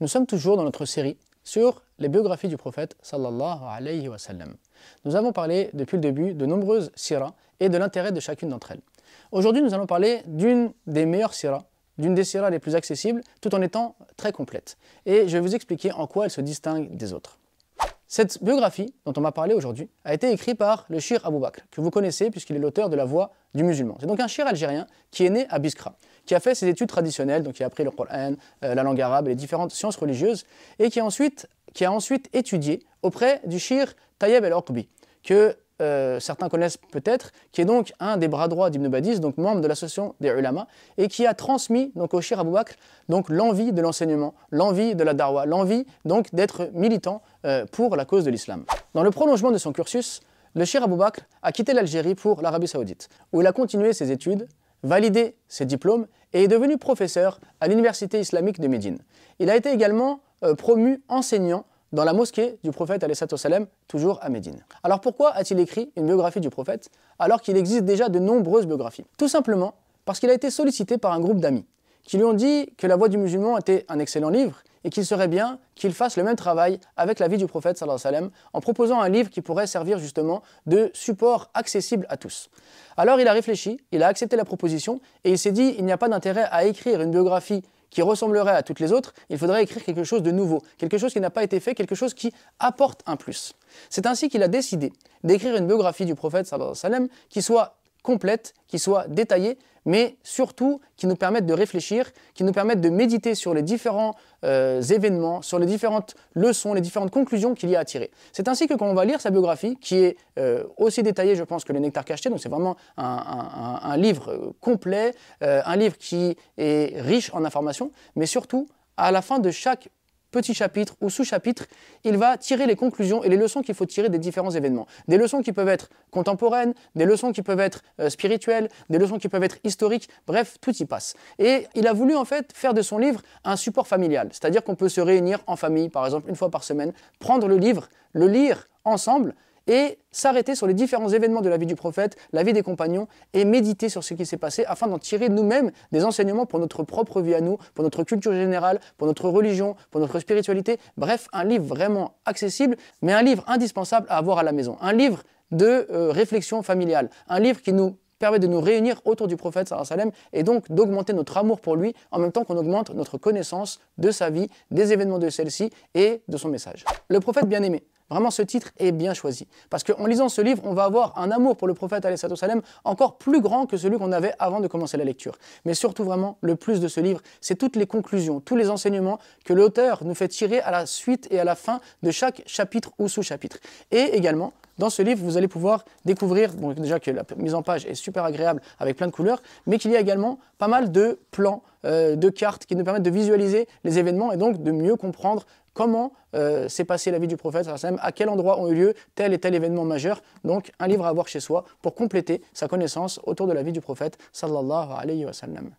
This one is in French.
Nous sommes toujours dans notre série sur les biographies du prophète sallallahu alayhi wa sallam. Nous avons parlé depuis le début de nombreuses siras et de l'intérêt de chacune d'entre elles. Aujourd'hui, nous allons parler d'une des meilleures siras, d'une des siras les plus accessibles, tout en étant très complète. Et je vais vous expliquer en quoi elle se distingue des autres. Cette biographie dont on va parler aujourd'hui a été écrite par le Shir Abu Bakr, que vous connaissez puisqu'il est l'auteur de La Voix du musulman. C'est donc un shir algérien qui est né à Biskra, qui a fait ses études traditionnelles, donc qui a appris le Coran, la langue arabe et les différentes sciences religieuses, et qui a ensuite étudié auprès du shir Tayyib el-Oqbi, que certains connaissent peut-être, qui est donc un des bras droits d'Ibn Badiz, donc membre de l'association des ulama, et qui a transmis donc au Shir Abu Bakr donc l'envie de l'enseignement, l'envie de la darwa, l'envie donc d'être militant pour la cause de l'islam. Dans le prolongement de son cursus, le Shir Abu Bakr a quitté l'Algérie pour l'Arabie Saoudite, où il a continué ses études, validé ses diplômes et est devenu professeur à l'Université islamique de Médine. Il a été également promu enseignant dans la mosquée du prophète ﷺ, toujours à Médine. Alors pourquoi a-t-il écrit une biographie du prophète alors qu'il existe déjà de nombreuses biographies? Tout simplement parce qu'il a été sollicité par un groupe d'amis qui lui ont dit que La Voix du musulman était un excellent livre et qu'il serait bien qu'il fasse le même travail avec la vie du prophète ﷺ en proposant un livre qui pourrait servir justement de support accessible à tous. Alors il a réfléchi, il a accepté la proposition et il s'est dit il n'y a pas d'intérêt à écrire une biographie qui ressemblerait à toutes les autres, il faudrait écrire quelque chose de nouveau, quelque chose qui n'a pas été fait, quelque chose qui apporte un plus. C'est ainsi qu'il a décidé d'écrire une biographie du prophète sallallahu alayhi wa sallam qui soit complète, qui soit détaillée, mais surtout qui nous permette de réfléchir, qui nous permette de méditer sur les différents événements, sur les différentes leçons, les différentes conclusions qu'il y a à tirer. C'est ainsi que quand on va lire sa biographie, qui est aussi détaillée, je pense, que le Nectar cacheté, donc c'est vraiment un livre complet, un livre qui est riche en informations, mais surtout, à la fin de chaque petit chapitre ou sous-chapitre, il va tirer les conclusions et les leçons qu'il faut tirer des différents événements. Des leçons qui peuvent être contemporaines, des leçons qui peuvent être spirituelles, des leçons qui peuvent être historiques, bref, tout y passe. Et il a voulu en fait faire de son livre un support familial, c'est-à-dire qu'on peut se réunir en famille, par exemple une fois par semaine, prendre le livre, le lire ensemble, et s'arrêter sur les différents événements de la vie du prophète, la vie des compagnons, et méditer sur ce qui s'est passé afin d'en tirer nous-mêmes des enseignements pour notre propre vie à nous, pour notre culture générale, pour notre religion, pour notre spiritualité. Bref, un livre vraiment accessible, mais un livre indispensable à avoir à la maison. Un livre de réflexion familiale, un livre qui nous permet de nous réunir autour du prophète sallallahu alayhi wa sallam et donc d'augmenter notre amour pour lui en même temps qu'on augmente notre connaissance de sa vie, des événements de celle-ci et de son message. Le prophète bien-aimé. Vraiment, ce titre est bien choisi. Parce qu'en lisant ce livre, on va avoir un amour pour le prophète alayhi salam encore plus grand que celui qu'on avait avant de commencer la lecture. Mais surtout, vraiment, le plus de ce livre, c'est toutes les conclusions, tous les enseignements que l'auteur nous fait tirer à la suite et à la fin de chaque chapitre ou sous-chapitre. Et également, dans ce livre, vous allez pouvoir découvrir, bon, déjà que la mise en page est super agréable avec plein de couleurs, mais qu'il y a également pas mal de plans, de cartes qui nous permettent de visualiser les événements et donc de mieux comprendre comment s'est passée la vie du prophète, à quel endroit ont eu lieu tel et tel événement majeur. Donc un livre à avoir chez soi pour compléter sa connaissance autour de la vie du prophète sallallahu alayhi wa sallam.